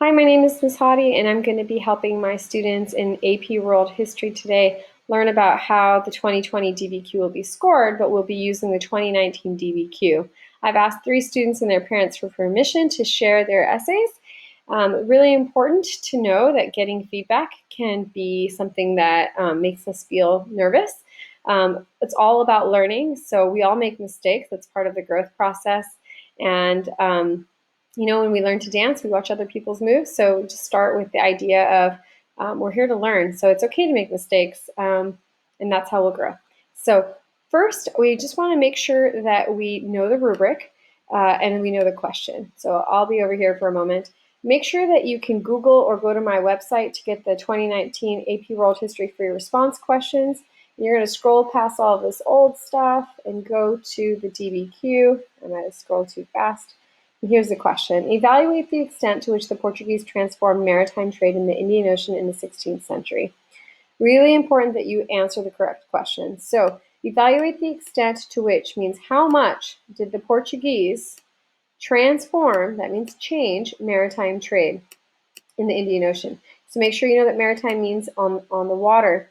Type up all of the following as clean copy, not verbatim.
Hi, my name is Ms. Hadi, and I'm going to be helping my students in AP World History today learn about how the 2020 DBQ will be scored, but we'll be using the 2019 DBQ. I've asked 3 students and their parents for permission to share their essays. Really important to know that getting feedback can be something that makes us feel nervous. It's all about learning, so we all make mistakes. That's part of the growth process. And when we learn to dance, we watch other people's moves. So just start with the idea of we're here to learn. So it's okay to make mistakes, and that's how we'll grow. So first, we just want to make sure that we know the rubric and we know the question. So I'll be over here for a moment. Make sure that you can Google or go to my website to get the 2019 AP World History Free Response questions. And you're going to scroll past all of this old stuff and go to the DBQ. I might have scrolled too fast. Here's the question. Evaluate the extent to which the Portuguese transformed maritime trade in the Indian Ocean in the 16th century. Really important that you answer the correct question. So evaluate the extent to which means how much did the Portuguese transform, that means change, maritime trade in the Indian Ocean. So make sure you know that maritime means on the water.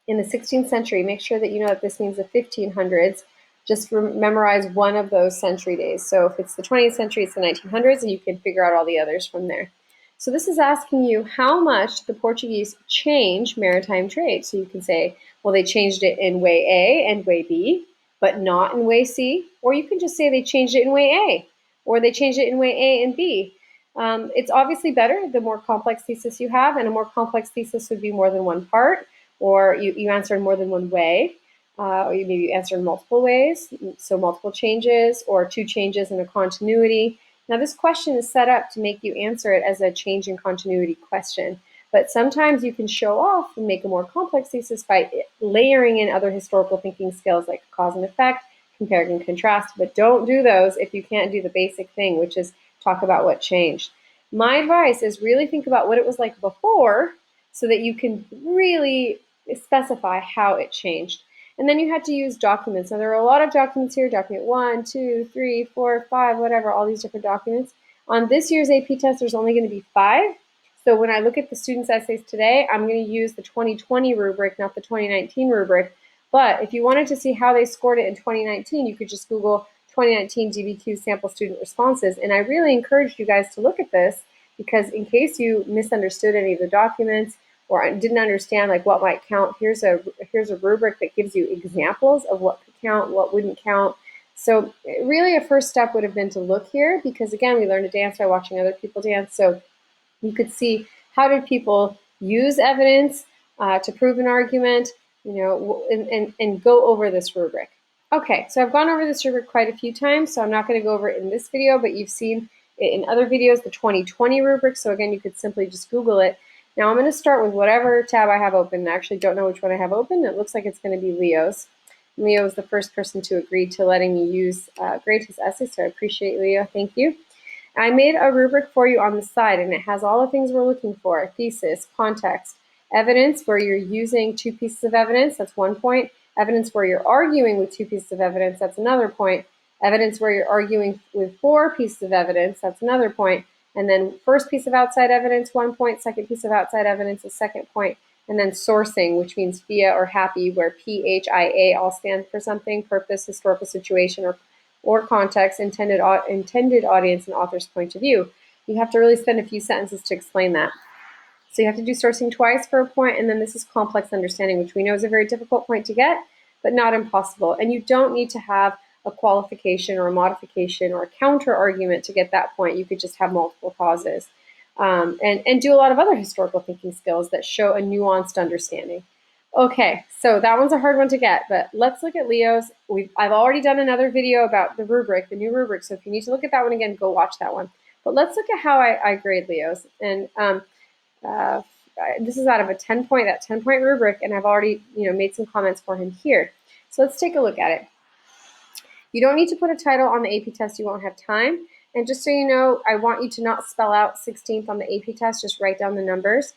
In the 16th century, make sure that you know that this means the 1500s. Just memorize one of those century days. So if it's the 20th century, it's the 1900s, and you can figure out all the others from there. So this is asking you how much the Portuguese changed maritime trade. So you can say, well, they changed it in way A and way B, but not in way C. Or you can just say they changed it in way A, or they changed it in way A and B. It's obviously better the more complex thesis you have, and a more complex thesis would be more than one part, or you answer in more than one way. Or maybe you answer in multiple ways, so multiple changes or 2 changes in a continuity. Now this question is set up to make you answer it as a change in continuity question, but sometimes you can show off and make a more complex thesis by layering in other historical thinking skills like cause and effect, compare and contrast, but don't do those if you can't do the basic thing, which is talk about what changed. My advice is really think about what it was like before so that you can really specify how it changed. And then you had to use documents. Now there are a lot of documents here, document 1, 2, 3, 4, 5, whatever, all these different documents. On this year's AP test, there's only going to be 5. So when I look at the students' essays today, I'm going to use the 2020 rubric, not the 2019 rubric. But if you wanted to see how they scored it in 2019, you could just Google 2019 DBQ sample student responses. And I really encourage you guys to look at this because in case you misunderstood any of the documents, or didn't understand like what might count, here's a rubric that gives you examples of what could count, what wouldn't count. So really a first step would have been to look here because again, we learn to dance by watching other people dance. So you could see how did people use evidence to prove an argument, and go over this rubric. Okay, so I've gone over this rubric quite a few times, so I'm not going to go over it in this video, but you've seen it in other videos, the 2020 rubric. So again, you could simply just Google it. Now I'm going to start with whatever tab I have open. I actually don't know which one I have open. It looks like it's going to be Leo's. Leo is the first person to agree to letting me grade his essay, so I appreciate Leo. Thank you. I made a rubric for you on the side, and it has all the things we're looking for: thesis, context, evidence where you're using 2 pieces of evidence, that's 1 point. Evidence where you're arguing with 2 pieces of evidence, that's another point. Evidence where you're arguing with 4 pieces of evidence, that's another point. And then first piece of outside evidence, 1 point, second piece of outside evidence, a second point, and then sourcing, which means PHIA or happy, where PHIA all stand for something: purpose, historical situation, or context, intended audience, and author's point of view. You have to really spend a few sentences to explain that. So you have to do sourcing twice for a point, and then this is complex understanding, which we know is a very difficult point to get, but not impossible. And you don't need to have a qualification or a modification or a counter argument to get that point. You could just have multiple causes and do a lot of other historical thinking skills that show a nuanced understanding. Okay, so that one's a hard one to get, but let's look at Leo's. I've already done another video about the rubric, the new rubric, so if you need to look at that one again, go watch that one. But let's look at how I grade Leo's. And this is out of a 10-point rubric, and I've already made some comments for him here. So let's take a look at it. You don't need to put a title on the AP test, you won't have time. And just so you know, I want you to not spell out 16th on the AP test, just write down the numbers.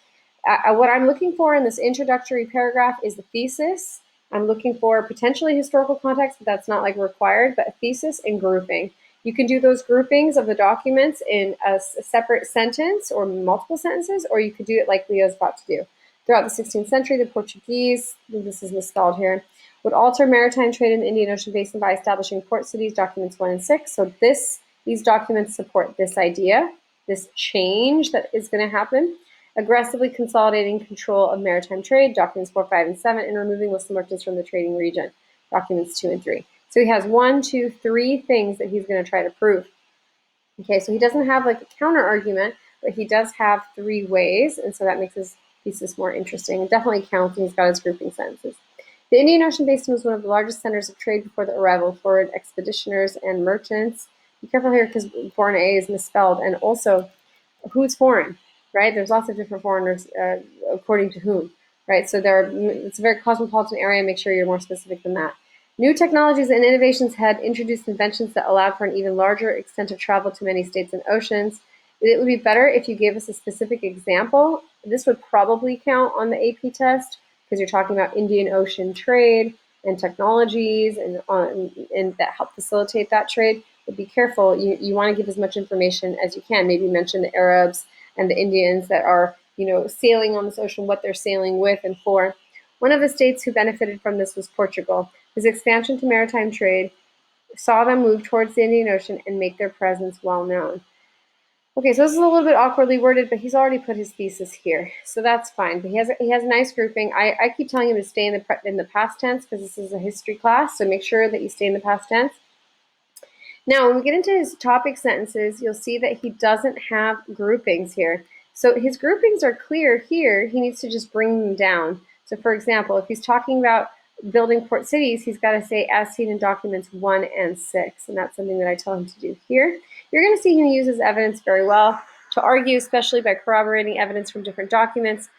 What I'm looking for in this introductory paragraph is the thesis. I'm looking for potentially historical context, but that's not like required, but a thesis and grouping. You can do those groupings of the documents in a separate sentence or multiple sentences, or you could do it like Leo's about to do. Throughout the 16th century, the Portuguese, this is misspelled here, would alter maritime trade in the Indian Ocean basin by establishing port cities, documents 1 and 6. So these documents support this idea, this change that is going to happen. Aggressively consolidating control of maritime trade, documents 4, 5, and 7, and removing Muslim merchants from the trading region, documents 2 and 3. So he has 1, 2, 3 things that he's going to try to prove. Okay, so he doesn't have like a counter argument, but he does have 3 ways, and so that makes his thesis more interesting. It definitely counts, and he's got his grouping sentences. The Indian Ocean basin was one of the largest centers of trade before the arrival of foreign expeditioners and merchants. Be careful here because foreign A is misspelled, and also who's foreign, right? There's lots of different foreigners according to whom, right? So it's a very cosmopolitan area. Make sure you're more specific than that. New technologies and innovations had introduced inventions that allowed for an even larger extent of travel to many states and oceans. It would be better if you gave us a specific example. This would probably count on the AP test because you're talking about Indian Ocean trade and technologies and that help facilitate that trade. But be careful. You want to give as much information as you can. Maybe mention the Arabs and the Indians that are, sailing on this ocean, what they're sailing with and for. One of the states who benefited from this was Portugal. His expansion to maritime trade saw them move towards the Indian Ocean and make their presence well known. Okay, so this is a little bit awkwardly worded, but he's already put his thesis here, so that's fine. But he has a nice grouping. I keep telling him to stay in the past tense because this is a history class, so make sure that you stay in the past tense. Now, when we get into his topic sentences, you'll see that he doesn't have groupings here. So his groupings are clear here. He needs to just bring them down. So for example, if he's talking about building port cities, he's got to say as seen in documents 1 and 6. And that's something that I tell him to do here. You're going to see him use his evidence very well to argue, especially by corroborating evidence from different documents.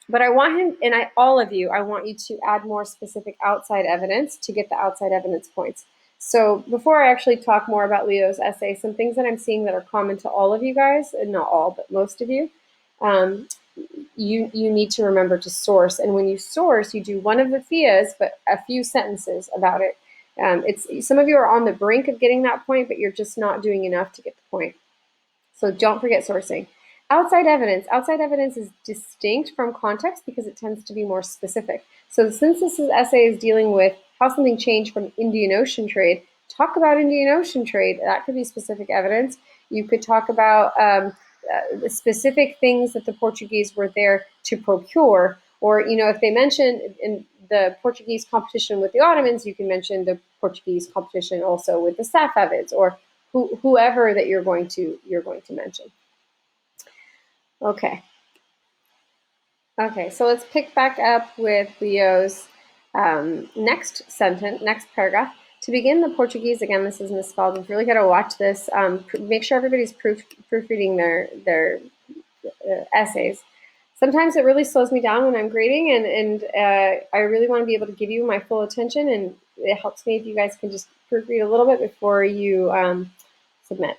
But I want him, and all of you, I want you to add more specific outside evidence to get the outside evidence points. So before I actually talk more about Leo's essay, some things that I'm seeing that are common to all of you guys, and not all, but most of you, you need to remember to source. And when you source, you do one of the theas, but a few sentences about it. Some of you are on the brink of getting that point, but you're just not doing enough to get the point. So don't forget sourcing. Outside evidence. Outside evidence is distinct from context because it tends to be more specific. So since this essay is dealing with how something changed from Indian Ocean trade, talk about Indian Ocean trade. That could be specific evidence. You could talk about the specific things that the Portuguese were there to procure. Or, if they mention in the Portuguese competition with the Ottomans, you can mention the Portuguese competition also with the Safavids or whoever that you're going to mention. Okay, so let's pick back up with Leo's next paragraph. To begin, the Portuguese, again, this is misspelled. You've really got to watch this. Make sure everybody's proofreading their essays. Sometimes it really slows me down when I'm grading, and I really want to be able to give you my full attention, and it helps me if you guys can just proofread a little bit before you submit.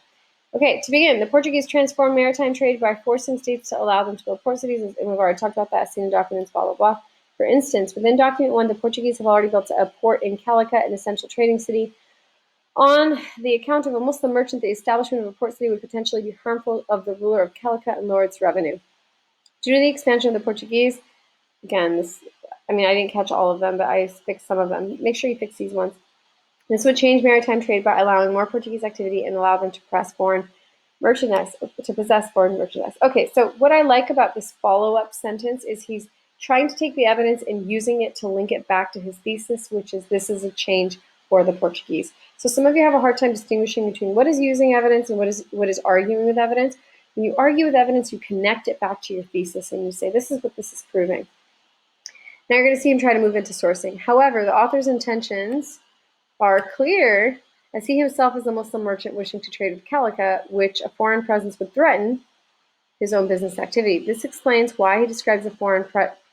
Okay, to begin, the Portuguese transformed maritime trade by forcing states to allow them to build port cities, and we've already talked about that, seen in documents, blah, blah, blah. For instance, within document 1, the Portuguese have already built a port in Calicut, an essential trading city. On the account of a Muslim merchant, the establishment of a port city would potentially be harmful of the ruler of Calicut and lower its revenue. Due to the expansion of the Portuguese, again, I didn't catch all of them, but I fixed some of them. Make sure you fix these ones. This would change maritime trade by allowing more Portuguese activity and allow them to possess foreign merchandise. Okay, so what I like about this follow-up sentence is he's trying to take the evidence and using it to link it back to his thesis, which is this is a change for the Portuguese. So some of you have a hard time distinguishing between what is using evidence and what is arguing with evidence. When you argue with evidence, you connect it back to your thesis and you say, this is what this is proving. Now you're going to see him try to move into sourcing. However, the author's intentions are clear, as he himself is a Muslim merchant wishing to trade with Calicut, which a foreign presence would threaten his own business activity. This explains why he describes the foreign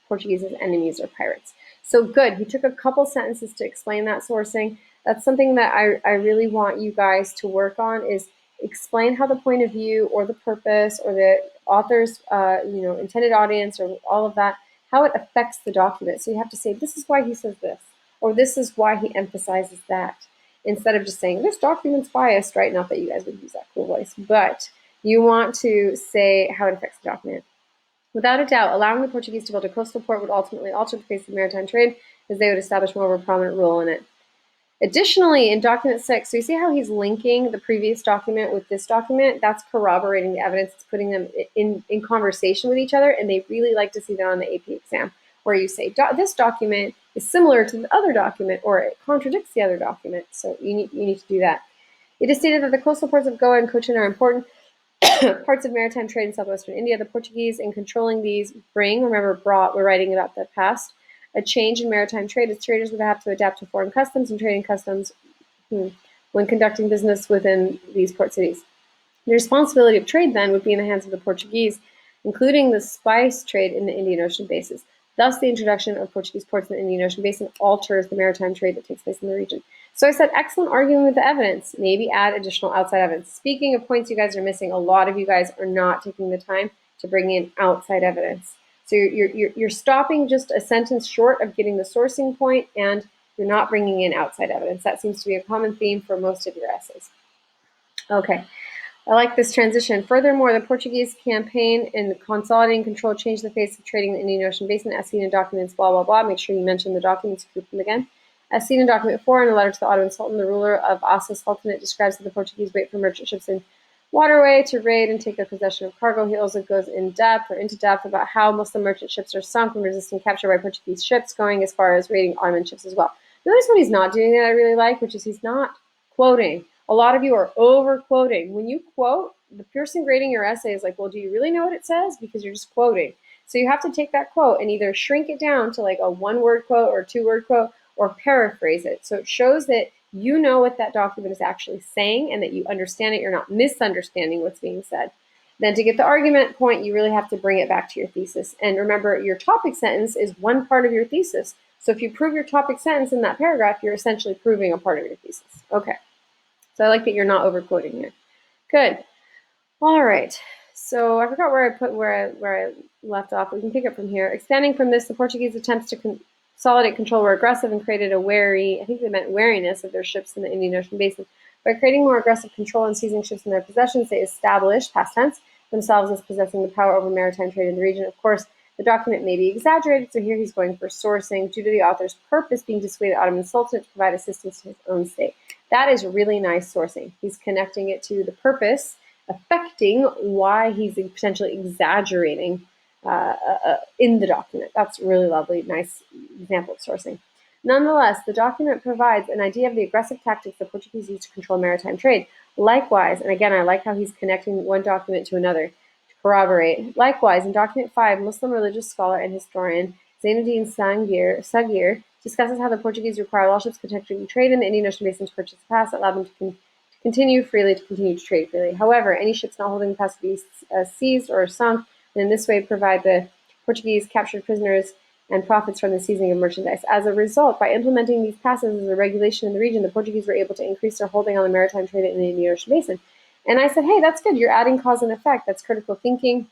Portuguese as enemies or pirates. So good, he took a couple sentences to explain that sourcing. That's something that I really want you guys to work on, is explain how the point of view or the purpose or the author's intended audience or all of that, how it affects the document. So you have to say, this is why he says this, or this is why he emphasizes that. instead of just saying, this document's biased, right? Not that you guys would use that cool voice, but you want to say how it affects the document. Without a doubt, allowing the Portuguese to build a coastal port would ultimately alter the face of maritime trade, as they would establish more of a prominent role in it. Additionally, in document 6, so you see how he's linking the previous document with this document? That's corroborating the evidence. It's putting them in conversation with each other, and they really like to see that on the AP exam, where you say, this document is similar to the other document, or it contradicts the other document. So you need to do that. It is stated that the coastal ports of Goa and Cochin are important parts of maritime trade in southwestern India. The Portuguese, in controlling these, remember brought, we're writing about the past, a change in maritime trade as traders would have to adapt to foreign customs and trading customs when conducting business within these port cities. The responsibility of trade then would be in the hands of the Portuguese, including the spice trade in the Indian Ocean basin. Thus, the introduction of Portuguese ports in the Indian Ocean basin alters the maritime trade that takes place in the region. So I said, excellent arguing with the evidence. Maybe add additional outside evidence. Speaking of points you guys are missing, a lot of you guys are not taking the time to bring in outside evidence. So you're stopping just a sentence short of getting the sourcing point, and you're not bringing in outside evidence. That seems to be a common theme for most of your essays. Okay, I like this transition. Furthermore, the Portuguese campaign in consolidating control changed the face of trading in the Indian Ocean basin, as seen in documents, blah, blah, blah. Make sure you mention the documents, group them again. As seen in document 4, in a letter to the Ottoman Sultan, the ruler of Asa Sultanate describes that the Portuguese wait for merchant ships in waterway to raid and take their possession of cargo. He also goes into depth about how Muslim merchant ships are sunk when resisting capture by Portuguese ships, going as far as raiding Ottoman ships as well. Notice what he's not doing that I really like, which is he's not quoting. A lot of you are over quoting. When you quote, the person grading your essay is like, well, do you really know what it says? Because you're just quoting. So you have to take that quote and either shrink it down to like a one-word quote or two-word quote, or paraphrase it. So it shows that you know what that document is actually saying and that you understand it. You're not misunderstanding what's being said. Then to get the argument point, you really have to bring it back to your thesis. And remember, your topic sentence is one part of your thesis. So if you prove your topic sentence in that paragraph, you're essentially proving a part of your thesis. Okay. So I like that you're not overquoting here. Good. All right. So I forgot where I left off. We can pick up from here. Expanding from this, the Portuguese attempts to consolidate control were aggressive and created a I think they meant wariness of their ships in the Indian Ocean basin. By creating more aggressive control and seizing ships in their possessions, they established, past tense, themselves as possessing the power over maritime trade in the region. Of course, the document may be exaggerated, so here he's going for sourcing, due to the author's purpose being to sway the Ottoman Sultanate to provide assistance to his own state. That is really nice sourcing. He's connecting it to the purpose, affecting why he's potentially exaggerating in the document. That's really lovely, nice example of sourcing. Nonetheless, the document provides an idea of the aggressive tactics the Portuguese used to control maritime trade. Likewise, and again, I like how he's connecting one document to another to corroborate. Likewise, in document 5, Muslim religious scholar and historian Zainuddin Sagir discusses how the Portuguese required all ships conducting trade in the Indian Ocean basin to purchase a pass that allowed them to continue to trade freely. However, any ships not holding the pass would be seized or sunk, and in this way provide the Portuguese captured prisoners and profits from the seizing of merchandise. As a result, by implementing these passes as a regulation in the region, the Portuguese were able to increase their holding on the maritime trade in the Indian Ocean basin. And I said, hey, that's good. You're adding cause and effect. That's critical thinking.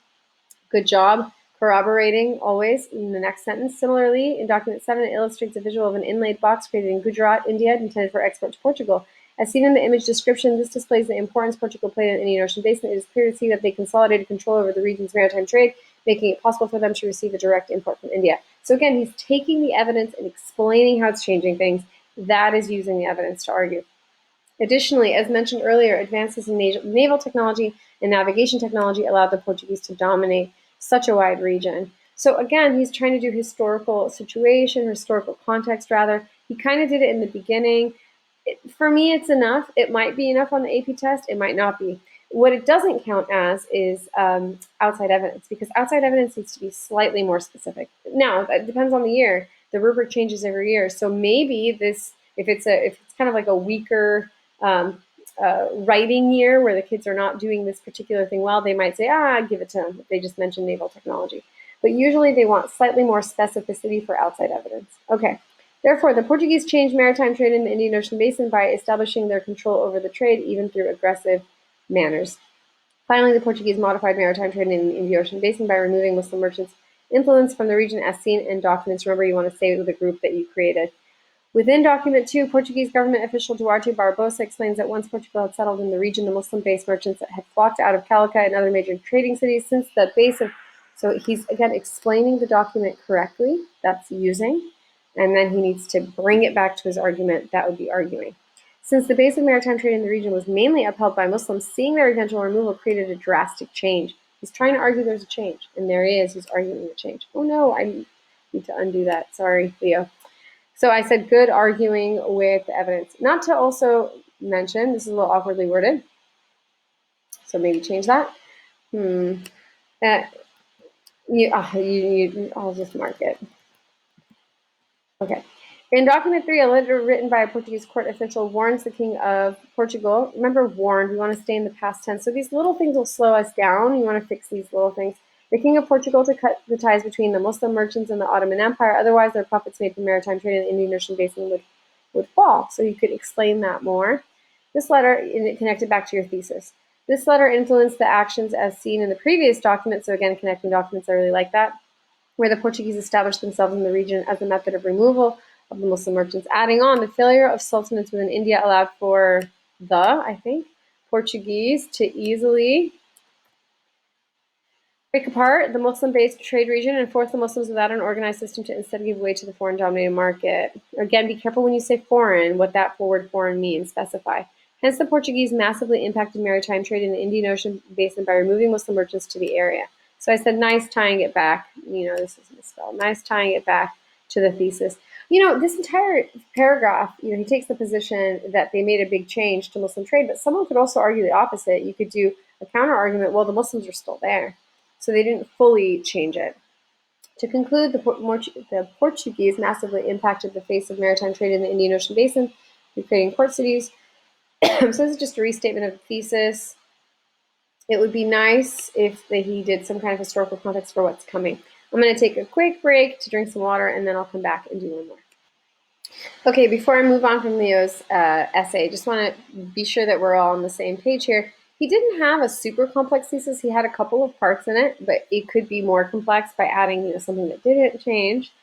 Good job. Corroborating always in the next sentence. Similarly, in document 7, it illustrates a visual of an inlaid box created in Gujarat, India, intended for export to Portugal. As seen in the image description, this displays the importance Portugal played in the Indian Ocean basin. It is clear to see that they consolidated control over the region's maritime trade, making it possible for them to receive a direct import from India. So again, he's taking the evidence and explaining how it's changing things. That is using the evidence to argue. Additionally, as mentioned earlier, advances in naval technology and navigation technology allowed the Portuguese to dominate such a wide region. So again, he's trying to do historical context rather. He kind of did it in the beginning. For me, it's enough. It might be enough on the AP test. It might not be. What it doesn't count as is outside evidence, because outside evidence needs to be slightly more specific. Now, it depends on the year. The rubric changes every year. So maybe this, if it's kind of like a weaker writing year where the kids are not doing this particular thing well, they might say, give it to them if they just mentioned naval technology. But usually they want slightly more specificity for outside evidence. Okay. Therefore, the Portuguese changed maritime trade in the Indian Ocean basin by establishing their control over the trade, even through aggressive manners. Finally, the Portuguese modified maritime trade in the Indian Ocean basin by removing Muslim merchants' influence from the region as seen in documents. Remember, you want to say with the group that you created. Within document 2, Portuguese government official Duarte Barbosa explains that once Portugal had settled in the region, the Muslim-based merchants had flocked out of Calicut and other major trading cities since the base of. So he's again explaining the document correctly. That's using, and then he needs to bring it back to his argument. That would be arguing. Since the base of maritime trade in the region was mainly upheld by Muslims, seeing their eventual removal created a drastic change. He's trying to argue there's a change, and there he is. He's arguing the change. Oh no, I need to undo that. Sorry, Leo. So I said good arguing with the evidence. Not to also mention, this is a little awkwardly worded, so maybe change that. I'll just mark it. Okay. In document 3, a letter written by a Portuguese court official warns the King of Portugal. Remember, warned, we want to stay in the past tense. So these little things will slow us down. You want to fix these little things. The King of Portugal to cut the ties between the Muslim merchants and the Ottoman Empire. Otherwise, their profits made from maritime trade in the Indian Ocean basin would fall. So you could explain that more. This letter, and it connected back to your thesis. This letter influenced the actions as seen in the previous document. So again, connecting documents, I really like that, where the Portuguese established themselves in the region as a method of removal of the Muslim merchants. Adding on, the failure of sultanates within India allowed for Portuguese to easily break apart the Muslim-based trade region and force the Muslims without an organized system to instead give way to the foreign-dominated market. Again, be careful when you say foreign, what that word foreign means, specify. Hence, the Portuguese massively impacted maritime trade in the Indian Ocean basin by removing Muslim merchants to the area. So I said, nice tying it back. This is misspelled. Nice tying it back to the thesis. This entire paragraph, he takes the position that they made a big change to Muslim trade, but someone could also argue the opposite. You could do a counter argument, well, the Muslims are still there, so they didn't fully change it. To conclude, the Portuguese massively impacted the face of maritime trade in the Indian Ocean basin through creating port cities. So this is just a restatement of the thesis. It would be nice if he did some kind of historical context for what's coming. I'm going to take a quick break to drink some water, and then I'll come back and do one more. Okay, before I move on from Leo's essay, just want to be sure that we're all on the same page here. He didn't have a super complex thesis. He had a couple of parts in it, but it could be more complex by adding something that didn't change.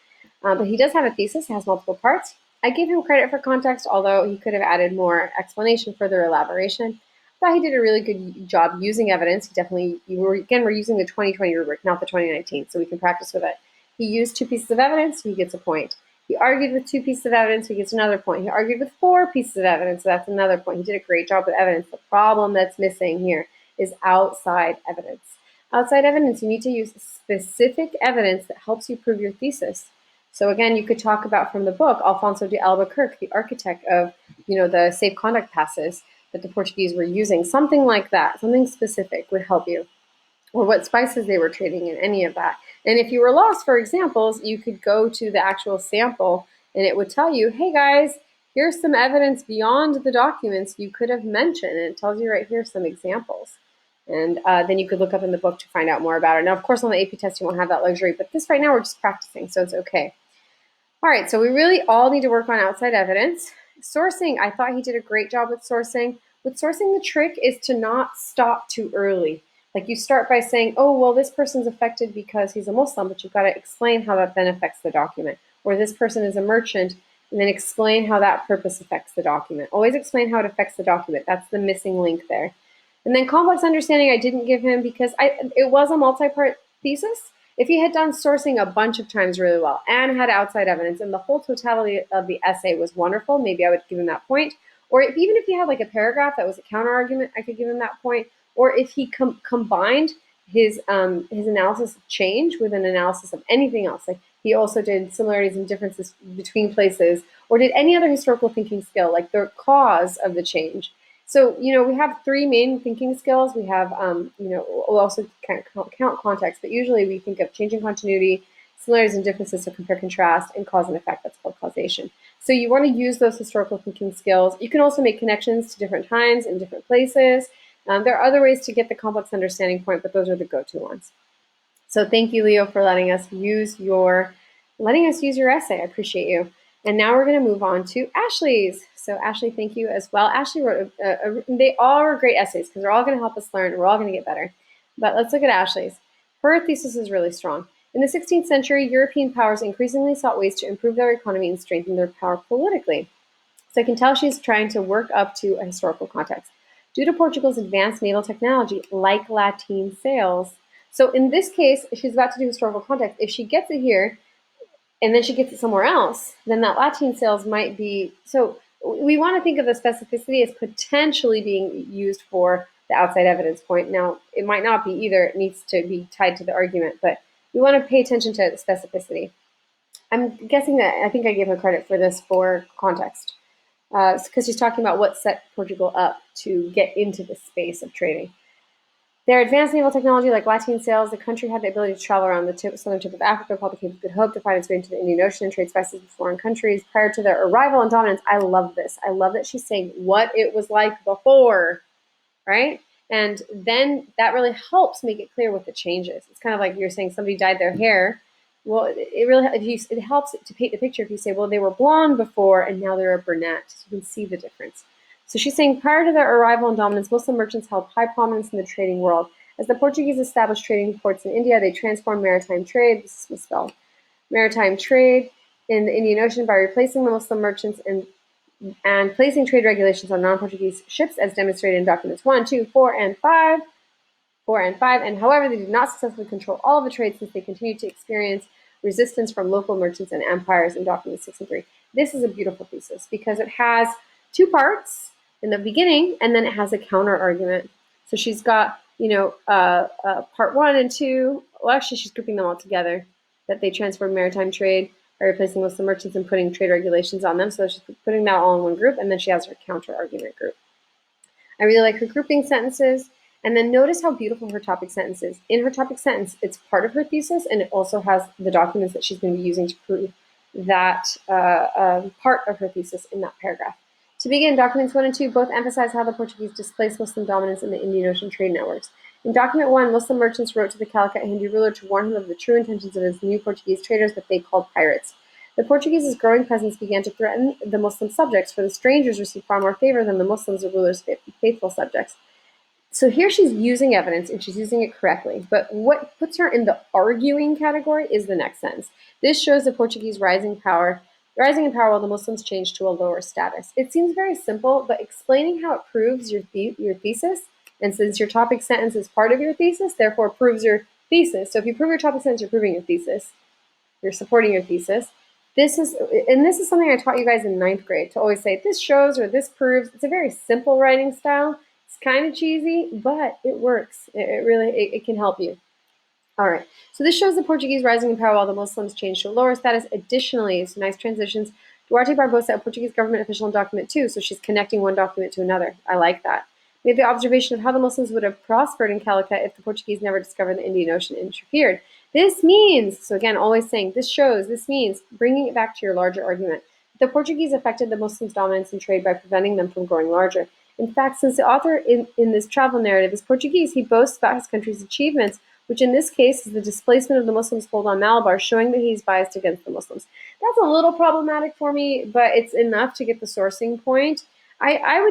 But he does have a thesis. It has multiple parts. I gave him credit for context, although he could have added more explanation, further elaboration. I thought he did a really good job using evidence. We're using the 2020 rubric, not the 2019, so we can practice with it. He used 2 pieces of evidence, so he gets a point. He argued with 2 pieces of evidence, so he gets another point. He argued with 4 pieces of evidence, so that's another point. He did a great job with evidence. The problem that's missing here is outside evidence. Outside evidence, you need to use specific evidence that helps you prove your thesis. So again, you could talk about from the book, Alfonso de Albuquerque, the architect of the safe conduct passes that the Portuguese were using. Something like that, something specific would help you. Or what spices they were trading in, any of that. And if you were lost for examples, you could go to the actual sample and it would tell you, hey guys, here's some evidence beyond the documents you could have mentioned. And it tells you right here some examples. And then you could look up in the book to find out more about it. Now, of course, on the AP test, you won't have that luxury, but this right now we're just practicing, so it's okay. All right, so we really all need to work on outside evidence. Sourcing, I thought he did a great job with sourcing. With sourcing, the trick is to not stop too early. Like you start by saying, oh, well, this person's affected because he's a Muslim, but you've got to explain how that then affects the document. Or this person is a merchant, and then explain how that purpose affects the document. Always explain how it affects the document. That's the missing link there. And then complex understanding I didn't give him because it was a multi-part thesis. If he had done sourcing a bunch of times really well and had outside evidence and the whole totality of the essay was wonderful, maybe I would give him that point. Or even if he had like a paragraph that was a counter argument, I could give him that point. Or if he combined his analysis of change with an analysis of anything else, like he also did similarities and differences between places, or did any other historical thinking skill, like the cause of the change. So, we have 3 main thinking skills. We have, we'll also kind of count context, but usually we think of changing continuity, similarities and differences, so compare, contrast, and cause and effect. That's called causation. So you want to use those historical thinking skills. You can also make connections to different times and different places. There are other ways to get the complex understanding point, but those are the go-to ones. So thank you, Leo, for letting us use your essay. I appreciate you. And now we're going to move on to Ashley's. So Ashlie, thank you as well. Ashlie wrote, they all are great essays because they're all going to help us learn. We're all going to get better. But let's look at Ashley's. Her thesis is really strong. In the 16th century, European powers increasingly sought ways to improve their economy and strengthen their power politically. So I can tell she's trying to work up to a historical context. Due to Portugal's advanced naval technology, like lateen sails. So in this case, she's about to do historical context. If she gets it here, and then she gets it somewhere else, then that lateen sails might be, so we want to think of the specificity as potentially being used for the outside evidence point. Now, it might not be either. It needs to be tied to the argument, but we want to pay attention to specificity. I'm guessing that I think I gave her credit for this for context, because she's talking about what set Portugal up to get into the space of trading. Their advanced naval technology, like lateen sails, the country had the ability to travel around the southern tip of Africa, called the Cape of Good Hope, to find its way into the Indian Ocean and trade spices with foreign countries. Prior to their arrival and dominance, I love this. I love that she's saying what it was like before, right? And then that really helps make it clear what the change is. It's kind of like you're saying somebody dyed their hair. Well, it helps to paint the picture if you say, well, they were blonde before and now they're a brunette. So you can see the difference. So she's saying prior to their arrival and dominance, Muslim merchants held high prominence in the trading world. As the Portuguese established trading ports in India, they transformed maritime trade, this is misspelled, maritime trade in the Indian Ocean by replacing the Muslim merchants and placing trade regulations on non-Portuguese ships, as demonstrated in documents 1, 2, 4, and 5. And however, they did not successfully control all of the trade, since they continued to experience resistance from local merchants and empires in documents 6 and 3. This is a beautiful thesis because it has two parts in the beginning, and then it has a counter argument. So she's got, part 1 and 2. Well, actually, she's grouping them all together. That they transformed maritime trade by replacing Muslim merchants and putting trade regulations on them. So she's putting that all in one group, and then she has her counter argument group. I really like her grouping sentences. And then notice how beautiful her topic sentence is. In her topic sentence, it's part of her thesis, and it also has the documents that she's going to be using to prove that part of her thesis in that paragraph. To begin, documents 1 and 2 both emphasize how the Portuguese displaced Muslim dominance in the Indian Ocean trade networks. In document 1, Muslim merchants wrote to the Calicut Hindu ruler to warn him of the true intentions of his new Portuguese traders that they called pirates. The Portuguese's growing presence began to threaten the Muslim subjects, for the strangers received far more favor than the Muslims, the ruler's faithful subjects. So here she's using evidence, and she's using it correctly. But what puts her in the arguing category is the next sentence. This shows the Portuguese rising in power while the Muslims changed to a lower status. It seems very simple, but explaining how it proves your thesis, and since your topic sentence is part of your thesis, therefore proves your thesis. So if you prove your topic sentence, you're proving your thesis. You're supporting your thesis. This is something I taught you guys in 9th grade, to always say this shows or this proves. It's a very simple writing style. It's kind of cheesy, but it works. It can help you. All right, so this shows the Portuguese rising in power while the Muslims changed to a lower status. Additionally, so nice transitions, Duarte Barbosa, a Portuguese government official in document 2, so she's connecting one document to another. I like that. Made the observation of how the Muslims would have prospered in Calicut if the Portuguese never discovered the Indian Ocean and interfered. This means, so again, always saying this shows, this means, bringing it back to your larger argument. The Portuguese affected the Muslims' dominance in trade by preventing them from growing larger. In fact, since the author in this travel narrative is Portuguese, he boasts about his country's achievements, which in this case is the displacement of the Muslims' hold on Malabar, showing that he's biased against the Muslims. That's a little problematic for me, but it's enough to get the sourcing point. I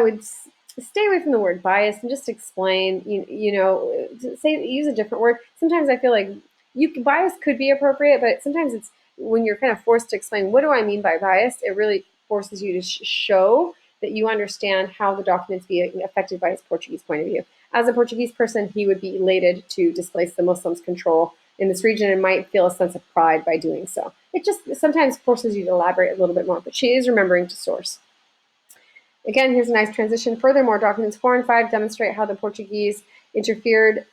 would stay away from the word bias and just explain, use a different word. Sometimes I feel like bias could be appropriate, but sometimes it's when you're kind of forced to explain, what do I mean by biased? It really forces you to show that you understand how the document's being affected by his Portuguese point of view. As a Portuguese person, he would be elated to displace the Muslims' control in this region and might feel a sense of pride by doing so. It just sometimes forces you to elaborate a little bit more, but she is remembering to source. Again, here's a nice transition. Furthermore, documents 4 and 5 demonstrate how the Portuguese interfered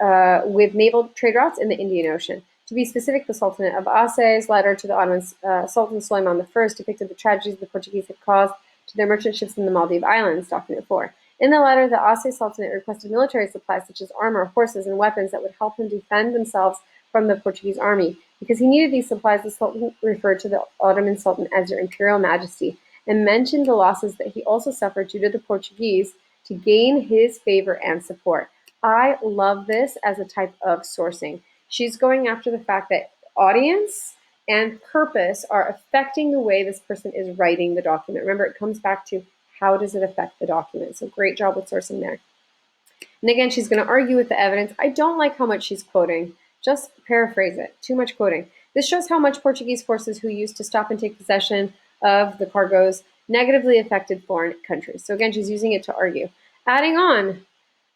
with naval trade routes in the Indian Ocean. To be specific, the Sultanate of Aceh's letter to the Ottoman Sultan Suleiman I depicted the tragedies the Portuguese had caused to their merchant ships in the Maldive Islands, document 4. In the letter, the Aceh Sultanate requested military supplies such as armor, horses, and weapons that would help him defend themselves from the Portuguese army. Because he needed these supplies, the Sultan referred to the Ottoman Sultan as your Imperial Majesty, and mentioned the losses that he also suffered due to the Portuguese to gain his favor and support. I love this as a type of sourcing. She's going after the fact that audience and purpose are affecting the way this person is writing the document. Remember, it comes back to how does it affect the document? So great job with sourcing there. And again, she's going to argue with the evidence. I don't like how much she's quoting. Just paraphrase it. Too much quoting. This shows how much Portuguese forces who used to stop and take possession of the cargoes negatively affected foreign countries. So again, she's using it to argue. Adding on,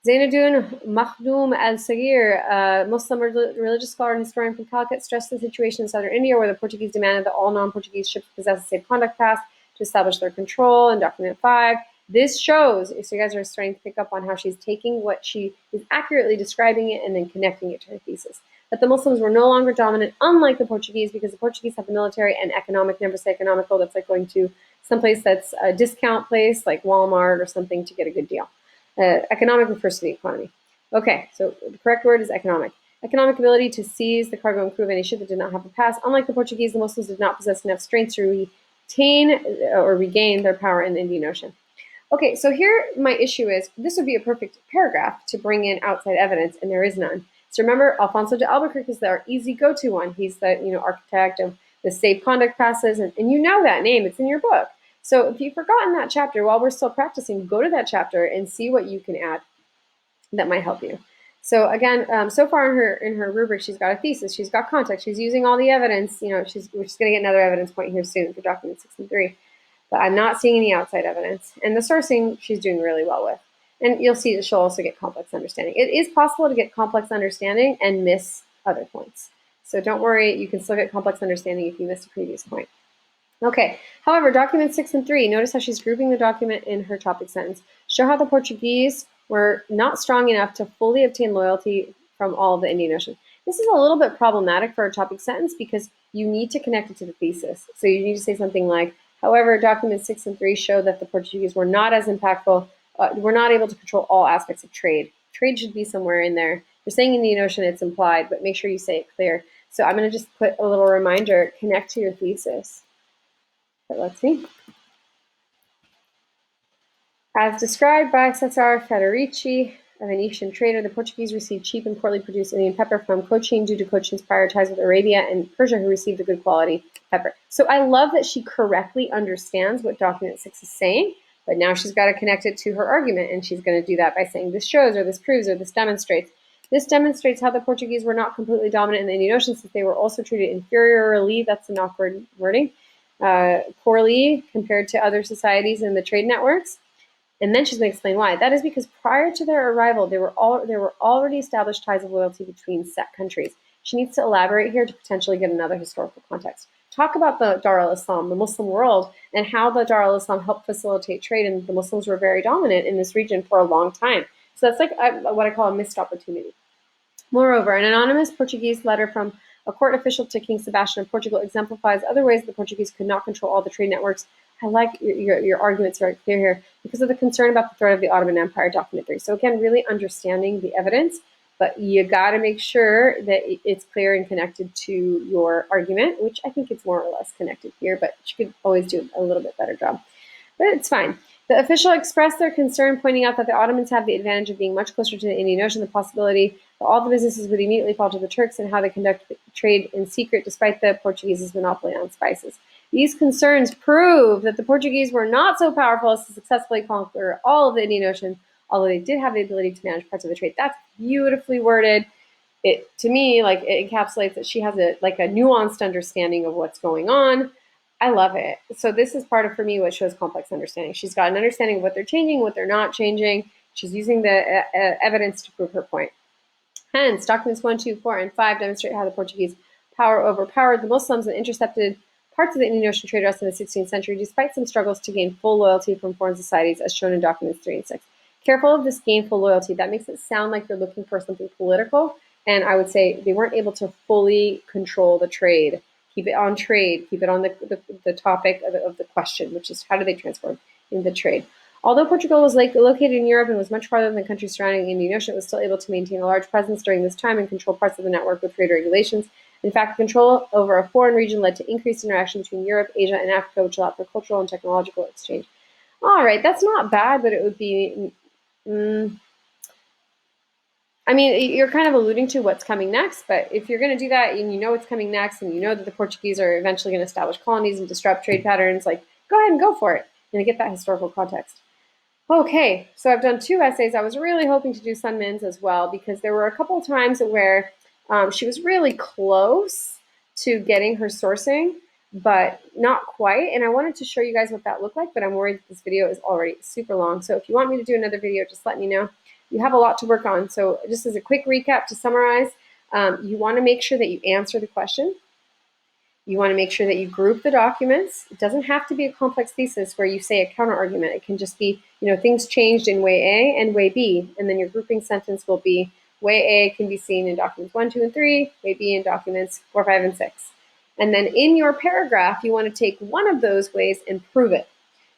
Zainuddin Makhdoom al-Saghir, a Muslim religious scholar and historian from Calicut, stressed the situation in southern India where the Portuguese demanded that all non-Portuguese ships possess a safe conduct pass to establish their control in document 5. This shows, so you guys are starting to pick up on how she's taking what she is accurately describing it and then connecting it to her thesis. That the Muslims were no longer dominant, unlike the Portuguese, because the Portuguese have the military and economic, never say economical, that's like going to someplace that's a discount place like Walmart or something to get a good deal. Economic refers to the economy. Okay, so the correct word is economic. Economic ability to seize the cargo and crew of any ship that did not have a pass. Unlike the Portuguese, the Muslims did not possess enough strength to retain or regain their power in the Indian Ocean. Okay, so here my issue is, this would be a perfect paragraph to bring in outside evidence, and there is none. So remember, Alfonso de Albuquerque is our easy go-to one. He's the architect of the safe conduct passes, and you know that name. It's in your book. So if you've forgotten that chapter, while we're still practicing, go to that chapter and see what you can add that might help you. So again, so far in her rubric, she's got a thesis, she's got context, she's using all the evidence. We're just going to get another evidence point here soon for document 6 and 3. But I'm not seeing any outside evidence. And the sourcing, she's doing really well with. And you'll see that she'll also get complex understanding. It is possible to get complex understanding and miss other points. So don't worry, you can still get complex understanding if you missed a previous point. Okay, however, document 6 and 3, notice how she's grouping the document in her topic sentence. Show how the Portuguese were not strong enough to fully obtain loyalty from all of the Indian Ocean. This is a little bit problematic for a topic sentence because you need to connect it to the thesis. So you need to say something like, however, documents 6 and 3 show that the Portuguese were not as impactful, were not able to control all aspects of trade. Trade should be somewhere in there. You're saying Indian Ocean, it's implied, but make sure you say it clear. So I'm going to just put a little reminder, connect to your thesis. But let's see. As described by Cesare Federici, a Venetian trader, the Portuguese received cheap and poorly produced Indian pepper from Cochin due to Cochin's prior ties with Arabia and Persia, who received a good quality pepper. So I love that she correctly understands what document 6 is saying, but now she's got to connect it to her argument, and she's going to do that by saying this shows, or this proves, or this demonstrates. This demonstrates how the Portuguese were not completely dominant in the Indian Ocean, since they were also treated inferiorly, that's an awkward wording, poorly compared to other societies in the trade networks. And then she's going to explain why. That is because prior to their arrival, there were already established ties of loyalty between set countries. She needs to elaborate here to potentially get another historical context. Talk about the Dar al-Islam, the Muslim world, and how the Dar al-Islam helped facilitate trade, and the Muslims were very dominant in this region for a long time. So that's like what I call a missed opportunity. Moreover, an anonymous Portuguese letter from a court official to King Sebastian of Portugal exemplifies other ways the Portuguese could not control all the trade networks. I like your arguments very clear here because of the concern about the threat of the Ottoman Empire, document 3. So again, really understanding the evidence, but you got to make sure that it's clear and connected to your argument, which I think it's more or less connected here, but you could always do a little bit better job. But it's fine. The official expressed their concern, pointing out that the Ottomans have the advantage of being much closer to the Indian Ocean, the possibility that all the businesses would immediately fall to the Turks, and how they conduct trade in secret despite the Portuguese's monopoly on spices. These concerns prove that the Portuguese were not so powerful as to successfully conquer all of the Indian Ocean, although they did have the ability to manage parts of the trade. That's beautifully worded. It, to me, like, it encapsulates that she has a nuanced understanding of what's going on. I love it. So this is part of, for me, what shows complex understanding. She's got an understanding of what they're changing, what they're not changing. She's using the evidence to prove her point. Hence, documents 1, 2, 4, and 5 demonstrate how the Portuguese power overpowered the Muslims and intercepted parts of the Indian Ocean trade routes in the 16th century, despite some struggles to gain full loyalty from foreign societies, as shown in documents 3 and 6. Careful of this gainful loyalty. That makes it sound like they're looking for something political, and I would say they weren't able to fully control the trade. Keep it on trade, keep it on the topic of the question, which is how do they transform into trade. Although Portugal was located in Europe and was much farther than the countries surrounding the Indian Ocean, it was still able to maintain a large presence during this time and control parts of the network with trade regulations. In fact, control over a foreign region led to increased interaction between Europe, Asia, and Africa, which allowed for cultural and technological exchange. All right, that's not bad, but it would be... I mean, you're kind of alluding to what's coming next, but if you're going to do that and you know what's coming next and you know that the Portuguese are eventually going to establish colonies and disrupt trade patterns, like, go ahead and go for it and get that historical context. Okay, so I've done 2 essays. I was really hoping to do Sun Min's as well because there were a couple of times where She was really close to getting her sourcing, but not quite. And I wanted to show you guys what that looked like, but I'm worried that this video is already super long. So if you want me to do another video, just let me know. You have a lot to work on. So just as a quick recap to summarize, you want to make sure that you answer the question. You want to make sure that you group the documents. It doesn't have to be a complex thesis where you say a counterargument. It can just be, things changed in way A and way B, and then your grouping sentence will be way A can be seen in documents 1, 2, and 3, way B in documents 4, 5, and 6. And then in your paragraph, you want to take one of those ways and prove it.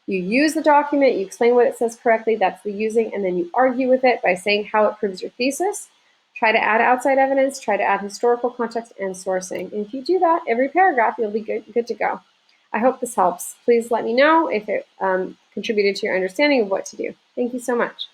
You use the document, you explain what it says correctly, that's the using, and then you argue with it by saying how it proves your thesis. Try to add outside evidence, try to add historical context and sourcing. And if you do that, every paragraph, you'll be good to go. I hope this helps. Please let me know if it contributed to your understanding of what to do. Thank you so much.